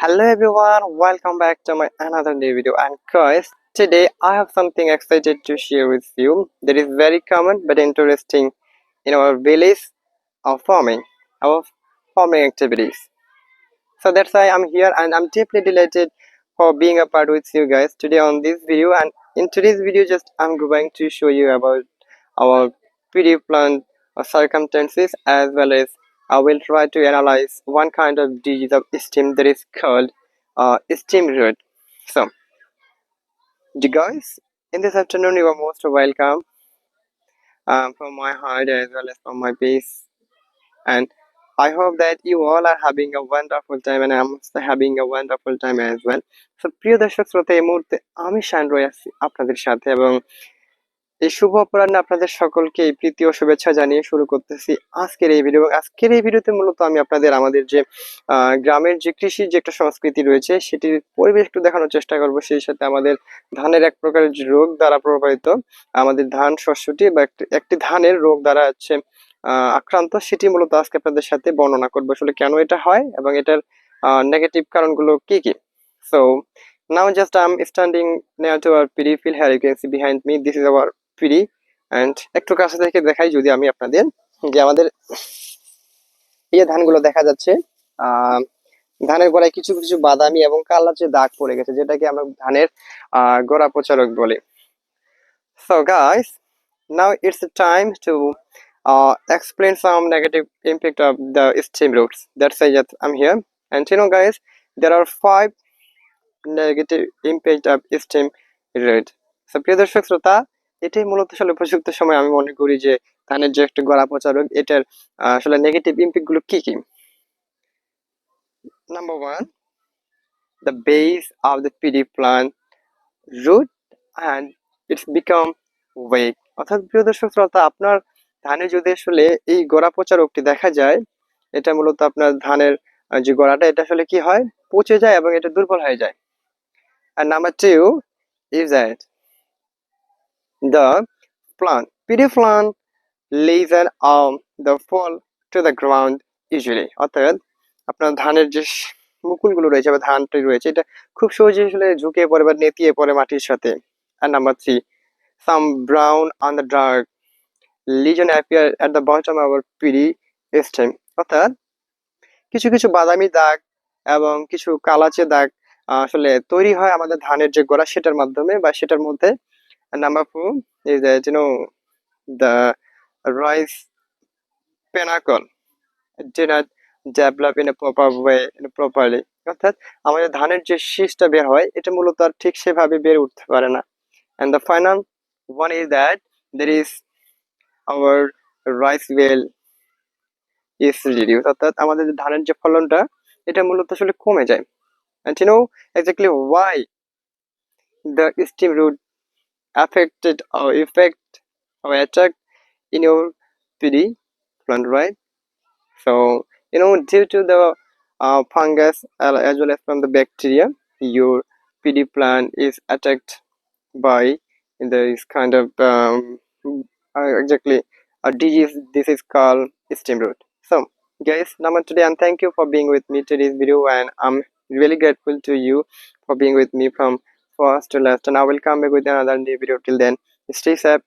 Hello everyone, welcome back to my another new video. And guys, today I have something excited to share with you that is very common but interesting in our village of our farming activities. So that's why I'm here and I'm deeply delighted for being a part with you guys today on this video. And in today's video, just I'm going to show you about our PD plant circumstances, as well as I will try to analyze one kind of disease of steam that is called steam root. So, you guys, in this afternoon, you are most welcome from my heart as well as from my base. And I hope that you all are having a wonderful time and I'm also having a wonderful time as well. So প্রিয় দর্শক শ্রোতা এই মুহূর্তে আমি শান রয়ে আছি আপনাদের সাথে এবং এই শুভ অপরাহ্নে আপনাদের সকলকে এই প্রীতি ও শুভেচ্ছা জানিয়ে শুরু করতেছি আজকের এই ভিডিও। আজকের এই ভিডিওতে মূলত আমি আপনাদের আমাদের যে গ্রামের যে কৃষির যে একটা সংস্কৃতি রয়েছে সেটির পরিবেশ একটু দেখানোর চেষ্টা করব। সেই সাথে আমাদের ধানের এক প্রকারের যে রোগ দ্বারা প্রভাবিত আমাদের ধান শস্যটি বা একটি ধানের রোগ দ্বারা হচ্ছে আক্রান্ত, সেটি মূলত আজকে আপনাদের সাথে বর্ণনা করবো আসলে কেন এটা হয় এবং এটার নেগেটিভ কারণগুলো কি কি। So now just I'm standing near to our PD field. Here you can see behind me, this is our PD. And একটু কাছে থেকে দেখাই যদি আমি আপনাদের যে আমাদের এই ধানগুলো দেখা যাচ্ছে ধানের গোড়ায় কিছু কিছু বাদামি এবং কালাচে দাগ পড়ে গেছে, যেটাকে আমরা ধানের গোড়া পচা রোগ বলি। So guys, now it's the time to explain some negative impact of the stem roots. That's why I'm here. And you know guys, there are 5 negative impact of stem root. So প্রিয় দর্শক শ্রোতা, এটাই মূলত আসলে উপযুক্ত সময় আমি মনে করি যে ধানের যে একটা গোড়া পচা রোগ এটার আসলে নেগেটিভ ইম্প্যাক্ট গুলো কি কি। Number 1, the base of the PD plant root and it's become weak. অর্থাৎ প্রিয় দর্শক শ্রোতা, আপনার ধানে যদি আসলে এই গোড়া পচা রোগটি দেখা যায়, এটা মূলত আপনার ধানের যে গোড়াটা এটা আসলে কি হয়, পচে যায় এবং এটা দুর্বল হয়ে যায়। And number 2 is that the PD plant lesion on the fall to the ground usually. অর্থাৎ আপনার ধানের যে মুকুলগুলো রয়েছে বা ধানটি রয়েছে এটা খুব সহজে আসলে ঝুঁকে পড়ে বা নেতিয়ে পড়ে মাটির সাথে। And number 3, some brown on the dark lesion appear at the bottom of our PD stem. অর্থাৎ কিছু কিছু বাদামি দাগ এবং কিছু কালাচে দাগ আসলে তৈরি হয় আমাদের ধানের যে গোড়া সেটার মাধ্যমে বা সেটার মধ্যে। And number 4 is that the rice pinnacle did not develop in a proper way, properly. অর্থাৎ আমাদের ধানের যে শীষটা বের হয় এটা মূলত আর ঠিক সেভাবে বের উঠতে পারে না। And the final one is that there is our rice well is reduced. অর্থাৎ আমাদের ধানের যে ফলনটা এটা মূলত আসলে কমে যায়। And you know exactly why the stem root affected or effect or attack in your PD plant, right? So due to the fungus as well as from the bacteria, your PD plant is attacked by this kind of exactly a disease. This is called stem root. So guys, namaste today and thank you for being with me today's video, and I'm really grateful to you for being with me from first to last, and I will come back with another new video. Till then, stay safe,